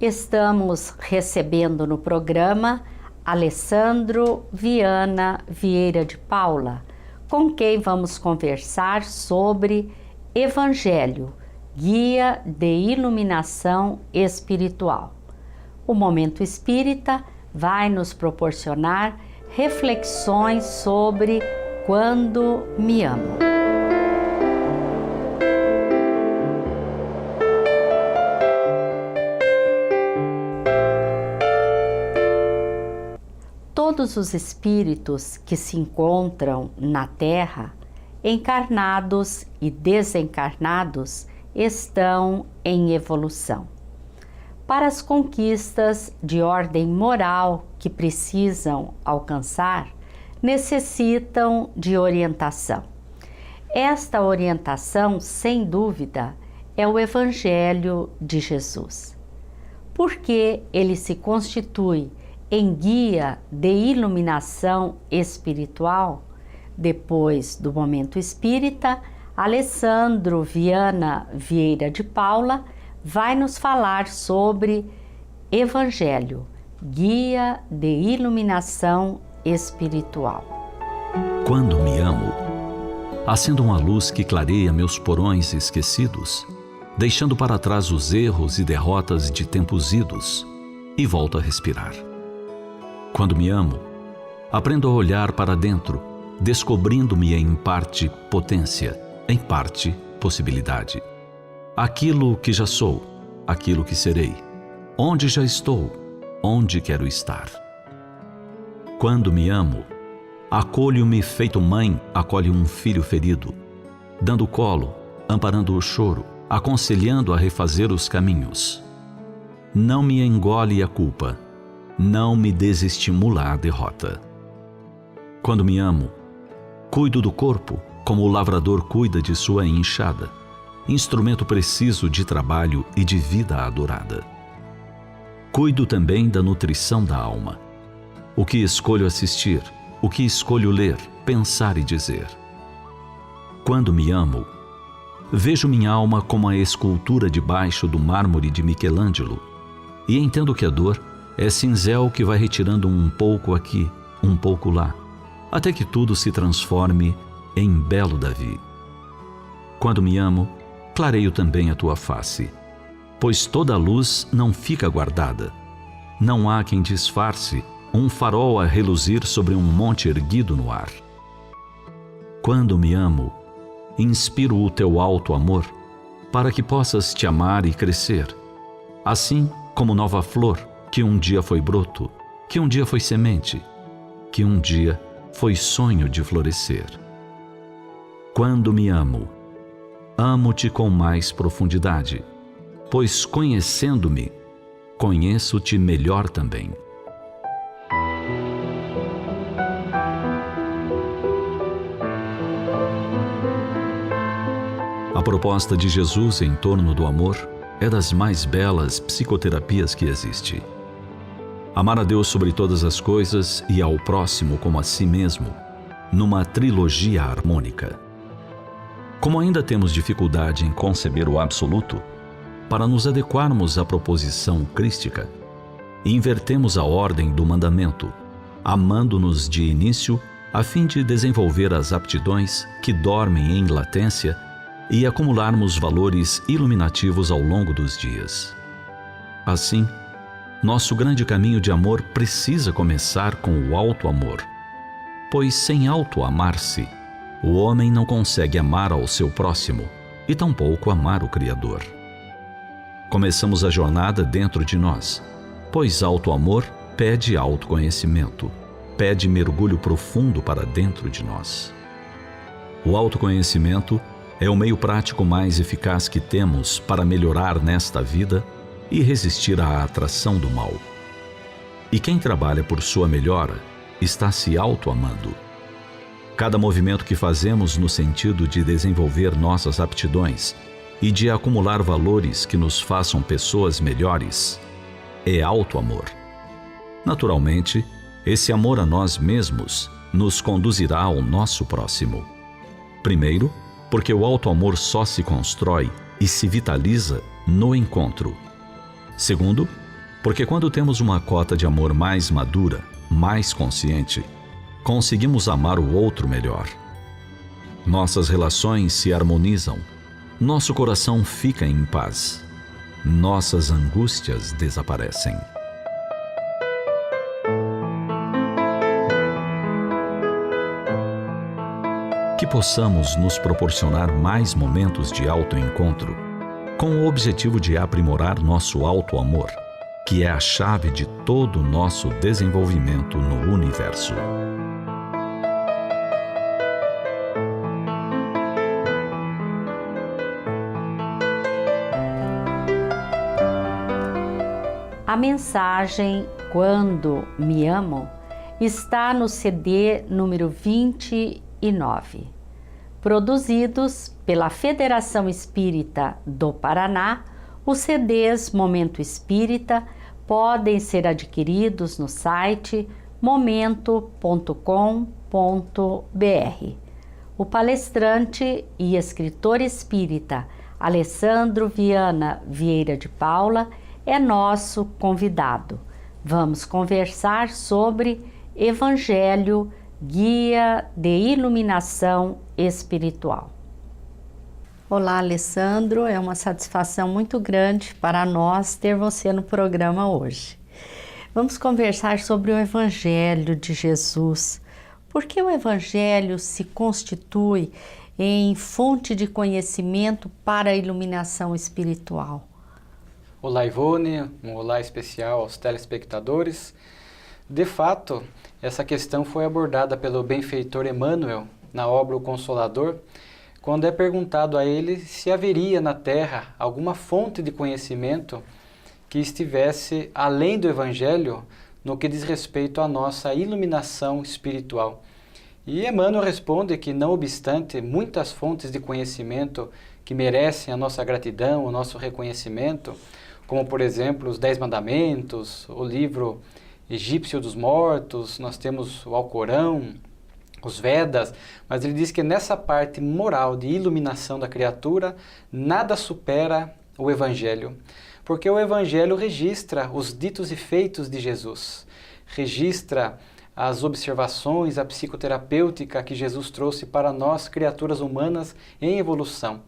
Estamos recebendo no programa Alessandro Viana Vieira de Paula, com quem vamos conversar sobre Evangelho, Guia de Iluminação Espiritual. O Momento Espírita vai nos proporcionar reflexões sobre Quando Me Amo. Todos os espíritos que se encontram na Terra, encarnados e desencarnados, estão em evolução. Para as conquistas de ordem moral que precisam alcançar, necessitam de orientação. Esta orientação, sem dúvida, é o Evangelho de Jesus. Porque ele se constitui em guia de iluminação espiritual, depois do Momento Espírita, Alessandro Viana Vieira de Paula vai nos falar sobre Evangelho, Guia de Iluminação Espiritual. Quando me amo, acendo uma luz que clareia meus porões esquecidos, deixando para trás os erros e derrotas de tempos idos, e volto a respirar. Quando me amo, aprendo a olhar para dentro, descobrindo-me em parte potência, em parte possibilidade. Aquilo que já sou, aquilo que serei, onde já estou, onde quero estar. Quando me amo, acolho-me feito mãe acolhe um filho ferido, dando colo, amparando o choro, aconselhando a refazer os caminhos. Não me engole a culpa, não me desestimula a derrota. Quando me amo, cuido do corpo como o lavrador cuida de sua enxada, instrumento preciso de trabalho e de vida adorada. Cuido também da nutrição da alma, o que escolho assistir, o que escolho ler, pensar e dizer. Quando me amo, vejo minha alma como a escultura debaixo do mármore de Michelangelo e entendo que a dor é cinzel que vai retirando um pouco aqui, um pouco lá, até que tudo se transforme em belo Davi. Quando me amo, clareio também a tua face, pois toda a luz não fica guardada. Não há quem disfarce um farol a reluzir sobre um monte erguido no ar. Quando me amo, inspiro o teu alto amor, para que possas te amar e crescer, assim como nova flor, que um dia foi broto, que um dia foi semente, que um dia foi sonho de florescer. Quando me amo, amo-te com mais profundidade, pois conhecendo-me, conheço-te melhor também. A proposta de Jesus em torno do amor é das mais belas psicoterapias que existe. Amar a Deus sobre todas as coisas e ao próximo como a si mesmo, numa trilogia harmônica. Como ainda temos dificuldade em conceber o absoluto, para nos adequarmos à proposição crística, invertemos a ordem do mandamento, amando-nos de início a fim de desenvolver as aptidões que dormem em latência e acumularmos valores iluminativos ao longo dos dias. Assim, nosso grande caminho de amor precisa começar com o auto-amor, pois sem auto-amar-se, o homem não consegue amar ao seu próximo e tampouco amar o Criador. Começamos a jornada dentro de nós, pois auto-amor pede autoconhecimento, pede mergulho profundo para dentro de nós. O autoconhecimento é o meio prático mais eficaz que temos para melhorar nesta vida e resistir à atração do mal. E quem trabalha por sua melhora está se auto-amando. Cada movimento que fazemos no sentido de desenvolver nossas aptidões e de acumular valores que nos façam pessoas melhores é auto-amor. Naturalmente, esse amor a nós mesmos nos conduzirá ao nosso próximo. Primeiro, porque o auto-amor só se constrói e se vitaliza no encontro. Segundo, Porque quando temos uma cota de amor mais madura, mais consciente, conseguimos amar o outro melhor. Nossas relações se harmonizam, nosso coração fica em paz, nossas angústias desaparecem. Que possamos nos proporcionar mais momentos de autoencontro, com o objetivo de aprimorar nosso auto-amor, que é a chave de todo o nosso desenvolvimento no universo. A mensagem Quando Me Amo está no CD número 29, produzidos pela Federação Espírita do Paraná. Os CDs Momento Espírita podem ser adquiridos no site momento.com.br. O palestrante e escritor espírita Alessandro Viana Vieira de Paula é nosso convidado. Vamos conversar sobre Evangelho, Guia de Iluminação Espiritual. Olá, Alessandro, é uma satisfação muito grande para nós ter você no programa hoje. Vamos conversar sobre o Evangelho de Jesus. Por que o Evangelho se constitui em fonte de conhecimento para a iluminação espiritual? Olá, Ivone, um olá especial aos telespectadores. De fato, essa questão foi abordada pelo benfeitor Emmanuel na obra O Consolador, quando é perguntado a ele se haveria na Terra alguma fonte de conhecimento que estivesse além do Evangelho no que diz respeito à nossa iluminação espiritual. E Emmanuel responde que, não obstante muitas fontes de conhecimento que merecem a nossa gratidão, o nosso reconhecimento, como por exemplo os 10 Mandamentos, o livro egípcio dos mortos, nós temos o Alcorão, os Vedas, mas ele diz que nessa parte moral de iluminação da criatura, nada supera o Evangelho. Porque o Evangelho registra os ditos e feitos de Jesus, registra as observações, a psicoterapêutica que Jesus trouxe para nós, criaturas humanas em evolução.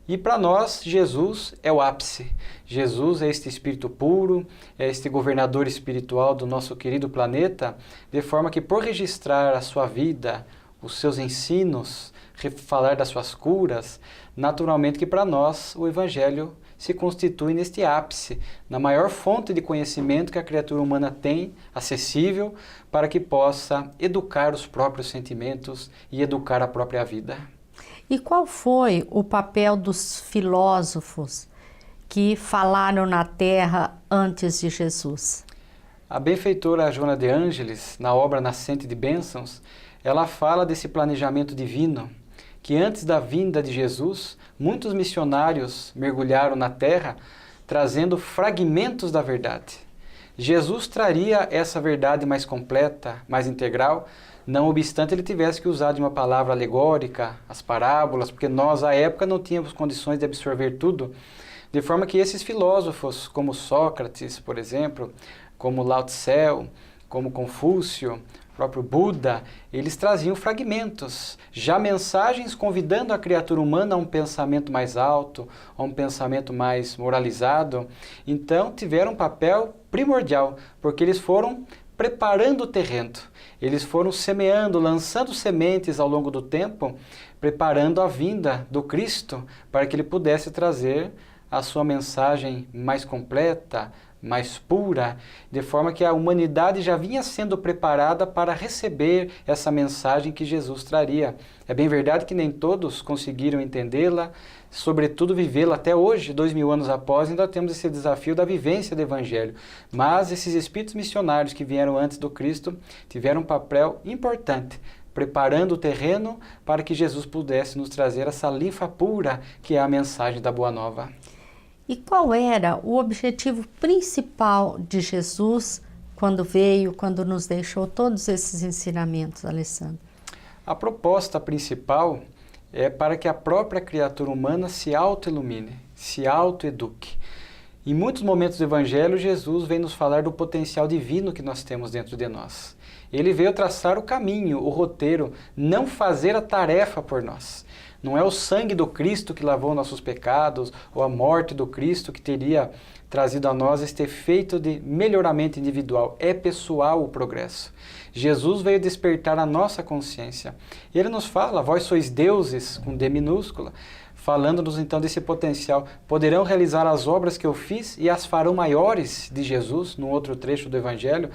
E para nós, Jesus é o ápice. Jesus é este espírito puro, é este governador espiritual do nosso querido planeta, de forma que, por registrar a sua vida, os seus ensinos, falar das suas curas, naturalmente que para nós o Evangelho se constitui neste ápice, na maior fonte de conhecimento que a criatura humana tem, acessível, para que possa educar os próprios sentimentos e educar a própria vida. E qual foi o papel dos filósofos que falaram na Terra antes de Jesus? A benfeitora Joana de Ângeles, na obra Nascente de Bênçãos, ela fala desse planejamento divino, que antes da vinda de Jesus, muitos missionários mergulharam na Terra, trazendo fragmentos da verdade. Jesus traria essa verdade mais completa, mais integral, não obstante ele tivesse que usar de uma palavra alegórica, as parábolas, porque nós, à época, não tínhamos condições de absorver tudo, de forma que esses filósofos, como Sócrates, por exemplo, como Lao Tse, como Confúcio, o próprio Buda, eles traziam fragmentos, já mensagens convidando a criatura humana a um pensamento mais alto, a um pensamento mais moralizado. Então, tiveram um papel primordial, porque eles foram preparando o terreno. Eles foram semeando, lançando sementes ao longo do tempo, preparando a vinda do Cristo para que ele pudesse trazer a sua mensagem mais completa, mais pura, de forma que a humanidade já vinha sendo preparada para receber essa mensagem que Jesus traria. É bem verdade que nem todos conseguiram entendê-la, sobretudo vivê-la até hoje, 2000 anos após, ainda temos esse desafio da vivência do Evangelho. Mas esses espíritos missionários que vieram antes do Cristo tiveram um papel importante, preparando o terreno para que Jesus pudesse nos trazer essa linfa pura que é a mensagem da Boa Nova. E qual era o objetivo principal de Jesus quando veio, quando nos deixou todos esses ensinamentos, Alessandro? A proposta principal é para que a própria criatura humana se auto-ilumine, se auto-eduque. Em muitos momentos do Evangelho, Jesus vem nos falar do potencial divino que nós temos dentro de nós. Ele veio traçar o caminho, o roteiro, não fazer a tarefa por nós. Não é o sangue do Cristo que lavou nossos pecados, ou a morte do Cristo que teria trazido a nós este efeito de melhoramento individual. É pessoal o progresso. Jesus veio despertar a nossa consciência. Ele nos fala, vós sois deuses, com D minúscula, falando-nos então desse potencial. Poderão realizar as obras que eu fiz e as farão maiores de Jesus, num outro trecho do Evangelho.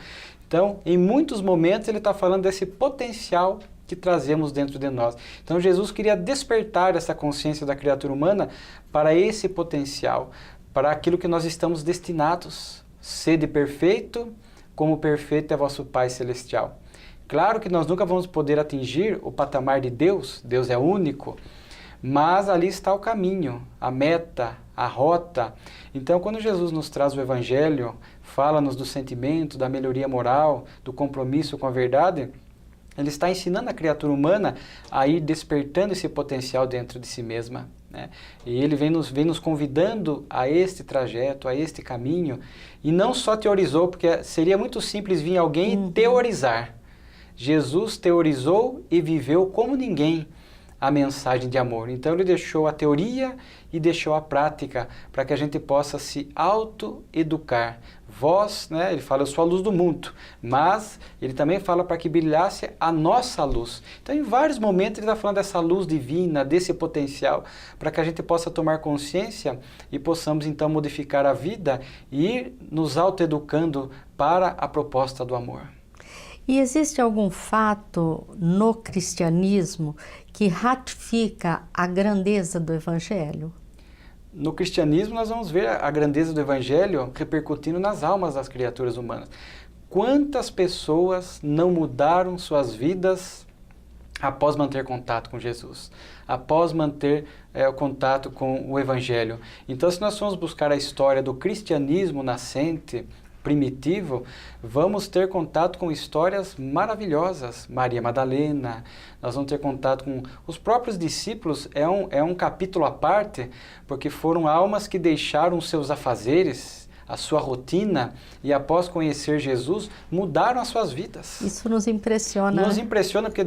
Então, em muitos momentos, ele está falando desse potencial que trazemos dentro de nós. Então, Jesus queria despertar essa consciência da criatura humana para esse potencial, para aquilo que nós estamos destinados. Sede perfeito, como perfeito é vosso Pai Celestial. Claro que nós nunca vamos poder atingir o patamar de Deus, Deus é único, mas ali está o caminho, a meta, a rota. Então, quando Jesus nos traz o Evangelho, fala-nos do sentimento, da melhoria moral, do compromisso com a verdade, ele está ensinando a criatura humana a ir despertando esse potencial dentro de si mesma, né? E ele vem nos convidando a este trajeto, a este caminho, e não só teorizou, porque seria muito simples vir alguém e teorizar. Jesus teorizou e viveu como ninguém a mensagem de amor. Então ele deixou a teoria e deixou a prática para que a gente possa se autoeducar. Vós, né, ele fala, eu sou a luz do mundo, mas ele também fala para que brilhasse a nossa luz. Então em vários momentos ele está falando dessa luz divina, desse potencial, para que a gente possa tomar consciência e possamos então modificar a vida e ir nos autoeducando para a proposta do amor. E existe algum fato no cristianismo que ratifica a grandeza do Evangelho? No cristianismo nós vamos ver a grandeza do Evangelho repercutindo nas almas das criaturas humanas. Quantas pessoas não mudaram suas vidas após manter contato com Jesus, após manter o contato com o Evangelho? Então, se nós formos buscar a história do cristianismo nascente, primitivo, vamos ter contato com histórias maravilhosas. Maria Madalena, nós vamos ter contato com os próprios discípulos, é um capítulo à parte, porque foram almas que deixaram seus afazeres, a sua rotina, e após conhecer Jesus, mudaram as suas vidas. Isso nos impressiona. Nos impressiona porque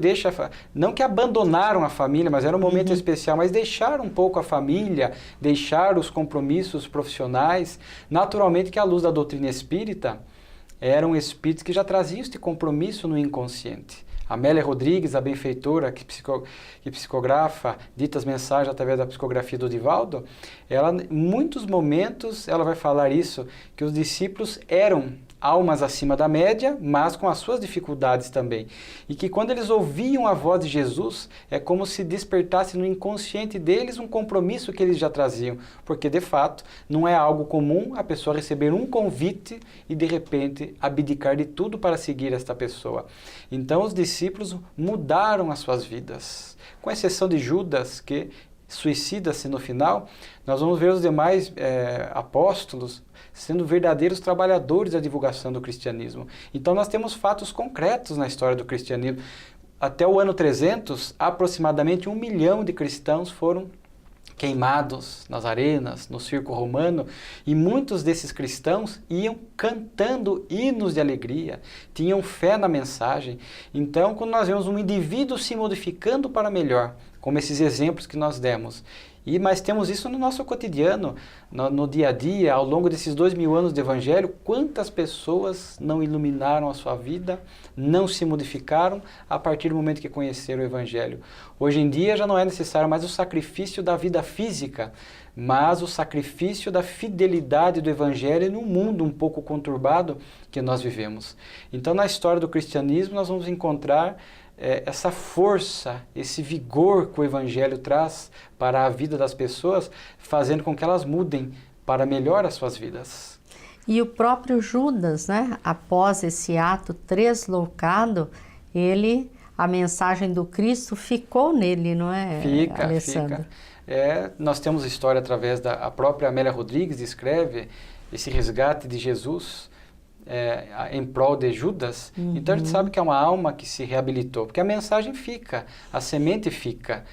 não que abandonaram a família, mas era um momento especial, mas deixaram um pouco a família, deixaram os compromissos profissionais. Naturalmente que à luz da doutrina espírita, eram espíritos que já traziam este compromisso no inconsciente. Amélia Rodrigues, a benfeitora que psicografa ditas mensagens através da psicografia do Divaldo, ela, em muitos momentos, ela vai falar isso, que os discípulos eram almas acima da média, mas com as suas dificuldades também. E que quando eles ouviam a voz de Jesus, é como se despertasse no inconsciente deles um compromisso que eles já traziam. Porque, de fato, não é algo comum a pessoa receber um convite e, de repente, abdicar de tudo para seguir esta pessoa. Então, os discípulos mudaram as suas vidas. Com exceção de Judas, que suicida-se no final, nós vamos ver os demais apóstolos sendo verdadeiros trabalhadores da divulgação do cristianismo. Então nós temos fatos concretos na história do cristianismo. Até o ano 300, aproximadamente 1 milhão de cristãos foram queimados nas arenas, no circo romano, e muitos desses cristãos iam cantando hinos de alegria, tinham fé na mensagem. Então, quando nós vemos um indivíduo se modificando para melhor, como esses exemplos que nós demos, mas temos isso no nosso cotidiano, no dia a dia, ao longo desses 2000 anos de Evangelho, quantas pessoas não iluminaram a sua vida, não se modificaram a partir do momento que conheceram o Evangelho. Hoje em dia já não é necessário mais o sacrifício da vida física, mas o sacrifício da fidelidade do Evangelho num mundo um pouco conturbado que nós vivemos. Então, na história do cristianismo, nós vamos encontrar essa força, esse vigor que o Evangelho traz para a vida das pessoas, fazendo com que elas mudem para melhor as suas vidas. E o próprio Judas, né, após esse ato tresloucado, a mensagem do Cristo ficou nele, não é, Alessandro? Fica. Nós temos história através a própria Amélia Rodrigues descreve esse resgate de Jesus em prol de Judas, então a gente sabe que é uma alma que se reabilitou, porque a mensagem fica, a semente fica,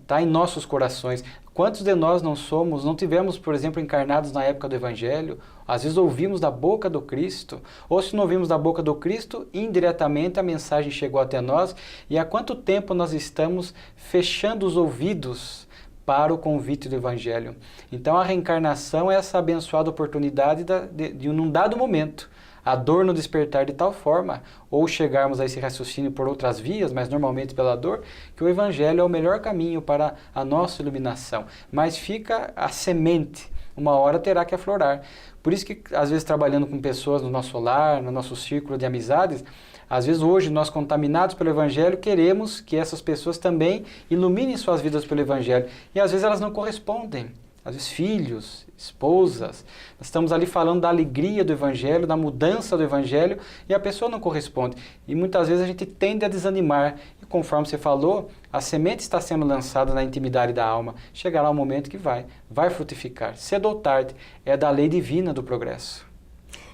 está em nossos corações. Quantos de nós não tivemos, por exemplo, encarnados na época do Evangelho? Às vezes ouvimos da boca do Cristo, ou se não ouvimos da boca do Cristo, indiretamente a mensagem chegou até nós, e há quanto tempo nós estamos fechando os ouvidos para o convite do Evangelho? Então a reencarnação é essa abençoada oportunidade de num dado momento, a dor no despertar de tal forma, ou chegarmos a esse raciocínio por outras vias, mas normalmente pela dor, que o Evangelho é o melhor caminho para a nossa iluminação. Mas fica a semente, uma hora terá que aflorar. Por isso que, às vezes, trabalhando com pessoas no nosso lar, no nosso círculo de amizades, às vezes hoje nós, contaminados pelo Evangelho, queremos que essas pessoas também iluminem suas vidas pelo Evangelho. E às vezes elas não correspondem. Às vezes filhos, esposas, nós estamos ali falando da alegria do Evangelho, da mudança do Evangelho, e a pessoa não corresponde. E muitas vezes a gente tende a desanimar. E conforme você falou, a semente está sendo lançada na intimidade da alma. Chegará um momento que vai frutificar. Cedo ou tarde, é da lei divina do progresso.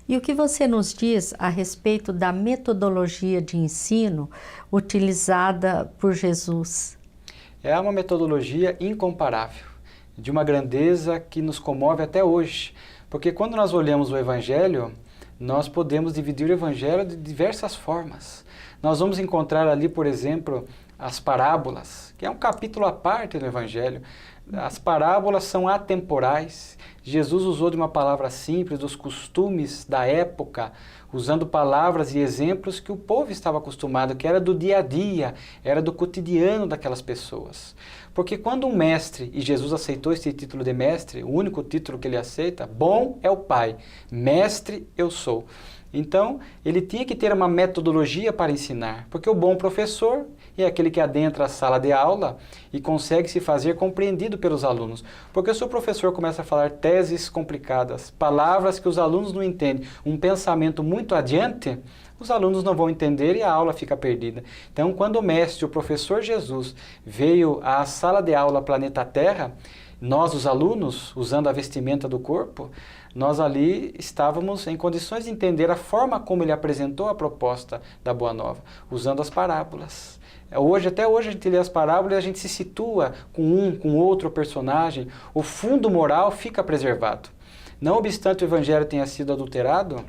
E o que você nos diz a respeito da metodologia de ensino utilizada por Jesus? É uma metodologia incomparável, de uma grandeza que nos comove até hoje. Porque quando nós olhamos o Evangelho, nós podemos dividir o Evangelho de diversas formas. Nós vamos encontrar ali, por exemplo, as parábolas, que é um capítulo à parte do Evangelho. As parábolas são atemporais. Jesus usou de uma palavra simples, dos costumes da época, usando palavras e exemplos que o povo estava acostumado, que era do dia a dia, era do cotidiano daquelas pessoas. Porque quando um mestre, e Jesus aceitou esse título de mestre, o único título que ele aceita, bom é o Pai, mestre eu sou. Então, ele tinha que ter uma metodologia para ensinar, porque o bom professor é aquele que adentra a sala de aula e consegue se fazer compreendido pelos alunos. Porque se o professor começa a falar teses complicadas, palavras que os alunos não entendem, um pensamento muito adiante, os alunos não vão entender e a aula fica perdida. Então, quando o mestre, o professor Jesus, veio à sala de aula Planeta Terra, nós, os alunos, usando a vestimenta do corpo, nós ali estávamos em condições de entender a forma como ele apresentou a proposta da Boa Nova, usando as parábolas. Até hoje a gente lê as parábolas e a gente se situa com outro personagem, o fundo moral fica preservado. Não obstante o Evangelho tenha sido adulterado,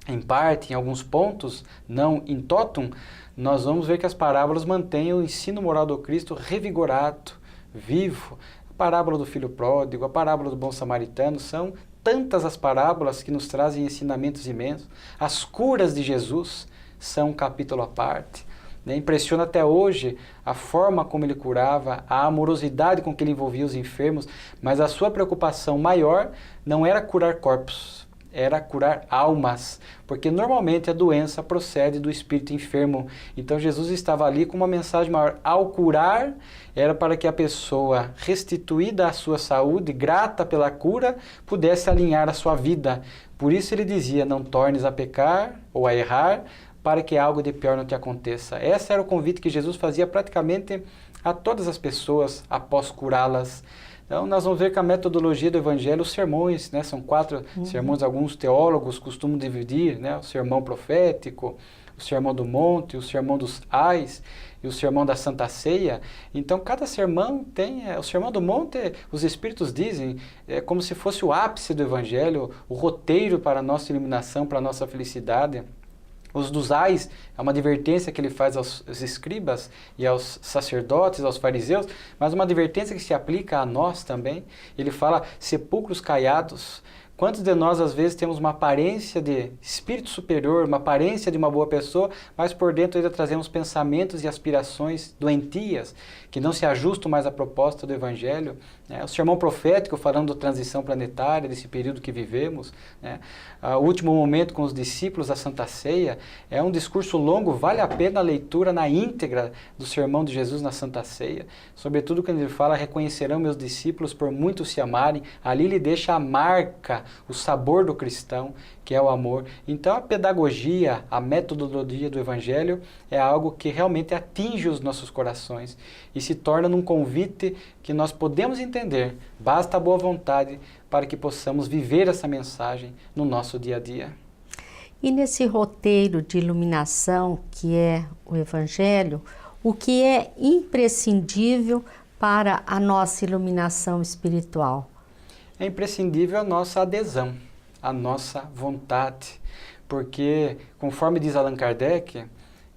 em parte, em alguns pontos, não in totum, nós vamos ver que as parábolas mantêm o ensino moral do Cristo revigorado, vivo. A parábola do filho pródigo, a parábola do bom samaritano, são tantas as parábolas que nos trazem ensinamentos imensos. As curas de Jesus são um capítulo à parte. Impressiona até hoje a forma como ele curava, a amorosidade com que ele envolvia os enfermos, mas a sua preocupação maior não era curar corpos, era curar almas, porque normalmente a doença procede do espírito enfermo. Então Jesus estava ali com uma mensagem maior. Ao curar, era para que a pessoa, restituída à sua saúde, grata pela cura, pudesse alinhar a sua vida. Por isso ele dizia, não tornes a pecar ou a errar, para que algo de pior não te aconteça. Esse era o convite que Jesus fazia praticamente a todas as pessoas após curá-las. Então, nós vamos ver que a metodologia do Evangelho, os sermões, são 4 sermões, alguns teólogos costumam dividir, o sermão profético, o sermão do monte, o sermão dos ais e o sermão da Santa Ceia. Então, cada sermão tem, o sermão do monte, os Espíritos dizem, é como se fosse o ápice do Evangelho, o roteiro para a nossa iluminação, para a nossa felicidade. Os dos ais é uma advertência que ele faz aos escribas e aos sacerdotes, aos fariseus, mas uma advertência que se aplica a nós também. Ele fala sepulcros caiados. Quantos de nós, às vezes, temos uma aparência de espírito superior, uma aparência de uma boa pessoa, mas por dentro ainda trazemos pensamentos e aspirações doentias, que não se ajustam mais à proposta do Evangelho. O sermão profético, falando da transição planetária, desse período que vivemos. O último momento com os discípulos da Santa Ceia, é um discurso longo, vale a pena a leitura na íntegra do sermão de Jesus na Santa Ceia. Sobretudo quando ele fala, reconhecerão meus discípulos por muito se amarem, ali ele deixa a marca, o sabor do cristão, que é o amor. Então a pedagogia, a metodologia do Evangelho é algo que realmente atinge os nossos corações e se torna num convite que nós podemos entender. Basta a boa vontade para que possamos viver essa mensagem no nosso dia a dia. E nesse roteiro de iluminação que é o Evangelho, o que é imprescindível para a nossa iluminação espiritual? É imprescindível a nossa adesão, a nossa vontade, porque, conforme diz Allan Kardec,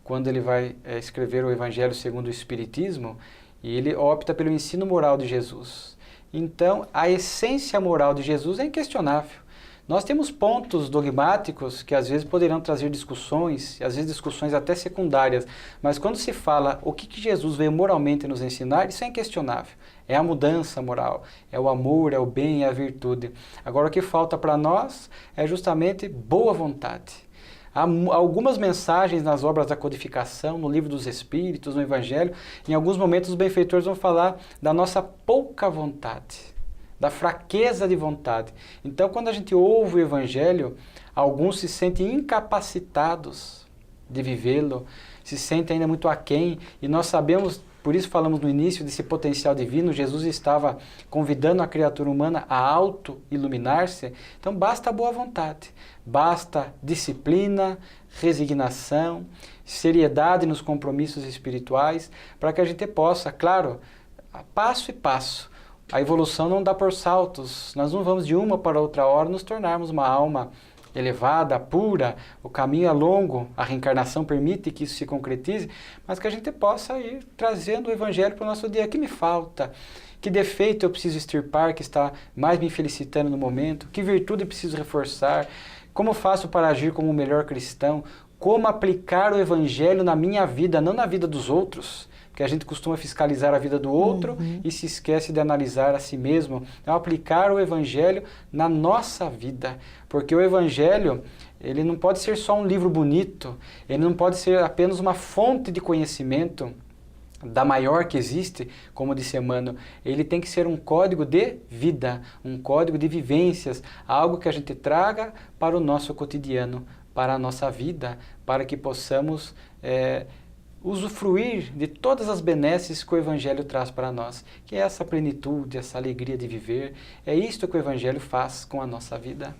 quando ele vai escrever o Evangelho segundo o Espiritismo, ele opta pelo ensino moral de Jesus. Então, a essência moral de Jesus é inquestionável. Nós temos pontos dogmáticos que às vezes poderão trazer discussões, às vezes discussões até secundárias, mas quando se fala o que Jesus veio moralmente nos ensinar, isso é inquestionável. É a mudança moral, é o amor, é o bem, é a virtude. Agora o que falta para nós é justamente boa vontade. Há algumas mensagens nas obras da codificação, no Livro dos Espíritos, no Evangelho, em alguns momentos os benfeitores vão falar da nossa pouca vontade, da fraqueza de vontade. Então, quando a gente ouve o Evangelho, alguns se sentem incapacitados de vivê-lo, se sentem ainda muito aquém, e nós sabemos, por isso falamos no início desse potencial divino, Jesus estava convidando a criatura humana a auto-iluminar-se. Então basta a boa vontade, basta disciplina, resignação, seriedade nos compromissos espirituais, para que a gente possa, claro, passo e passo. A evolução não dá por saltos, nós não vamos de uma para outra hora nos tornarmos uma alma elevada, pura, o caminho é longo, a reencarnação permite que isso se concretize, mas que a gente possa ir trazendo o Evangelho para o nosso dia. O que me falta? Que defeito eu preciso extirpar que está mais me felicitando no momento? Que virtude eu preciso reforçar? Como faço para agir como o melhor cristão? Como aplicar o Evangelho na minha vida, não na vida dos outros? Porque a gente costuma fiscalizar a vida do outro e se esquece de analisar a si mesmo. Então, aplicar o Evangelho na nossa vida. Porque o Evangelho, ele não pode ser só um livro bonito, ele não pode ser apenas uma fonte de conhecimento da maior que existe, como disse Emmanuel. Ele tem que ser um código de vida, um código de vivências, algo que a gente traga para o nosso cotidiano, para a nossa vida, para que possamos usufruir de todas as benesses que o Evangelho traz para nós, que é essa plenitude, essa alegria de viver. É isto que o Evangelho faz com a nossa vida.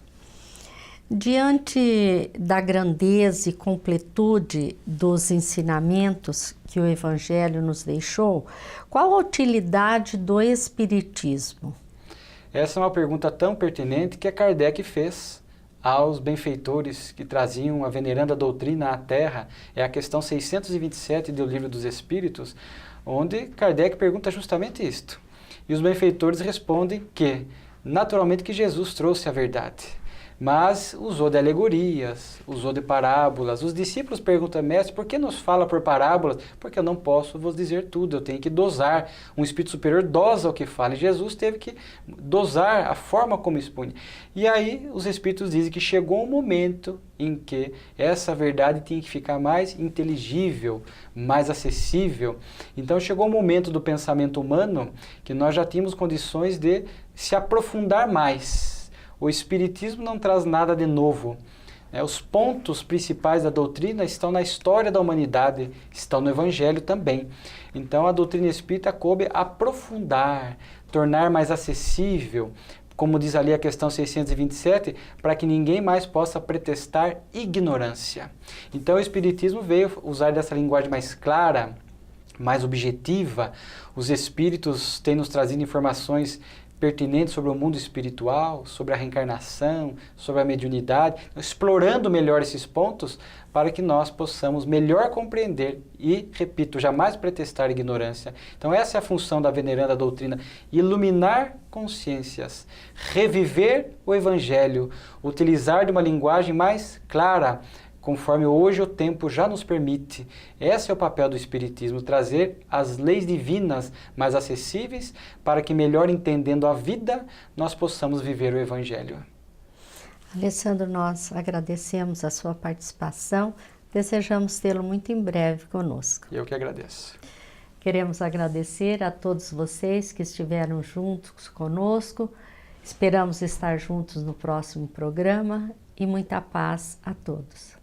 Diante da grandeza e completude dos ensinamentos que o Evangelho nos deixou, qual a utilidade do Espiritismo? Essa é uma pergunta tão pertinente que Kardec fez aos benfeitores que traziam a veneranda doutrina à Terra. É a questão 627 do Livro dos Espíritos, onde Kardec pergunta justamente isto. E os benfeitores respondem que, naturalmente, que Jesus trouxe a verdade, mas usou de alegorias, usou de parábolas. Os discípulos perguntam, mestre, por que nos fala por parábolas? Porque eu não posso vos dizer tudo, eu tenho que dosar. Um espírito superior dosa o que fala, e Jesus teve que dosar a forma como expunha. E aí os espíritos dizem que chegou um momento em que essa verdade tinha que ficar mais inteligível, mais acessível. Então chegou um momento do pensamento humano que nós já tínhamos condições de se aprofundar mais. O Espiritismo não traz nada de novo. Os pontos principais da doutrina estão na história da humanidade, estão no Evangelho também. Então a doutrina espírita coube aprofundar, tornar mais acessível, como diz ali a questão 627, para que ninguém mais possa pretextar ignorância. Então o Espiritismo veio usar dessa linguagem mais clara, mais objetiva. Os Espíritos têm nos trazido informações pertinentes sobre o mundo espiritual, sobre a reencarnação, sobre a mediunidade, explorando melhor esses pontos para que nós possamos melhor compreender e, repito, jamais pretextar ignorância. Então essa é a função da veneranda doutrina, iluminar consciências, reviver o Evangelho, utilizar de uma linguagem mais clara, conforme hoje o tempo já nos permite. Esse é o papel do Espiritismo, trazer as leis divinas mais acessíveis para que, melhor entendendo a vida, nós possamos viver o Evangelho. Alessandro, nós agradecemos a sua participação, desejamos tê-lo muito em breve conosco. Eu que agradeço. Queremos agradecer a todos vocês que estiveram juntos conosco, esperamos estar juntos no próximo programa e muita paz a todos.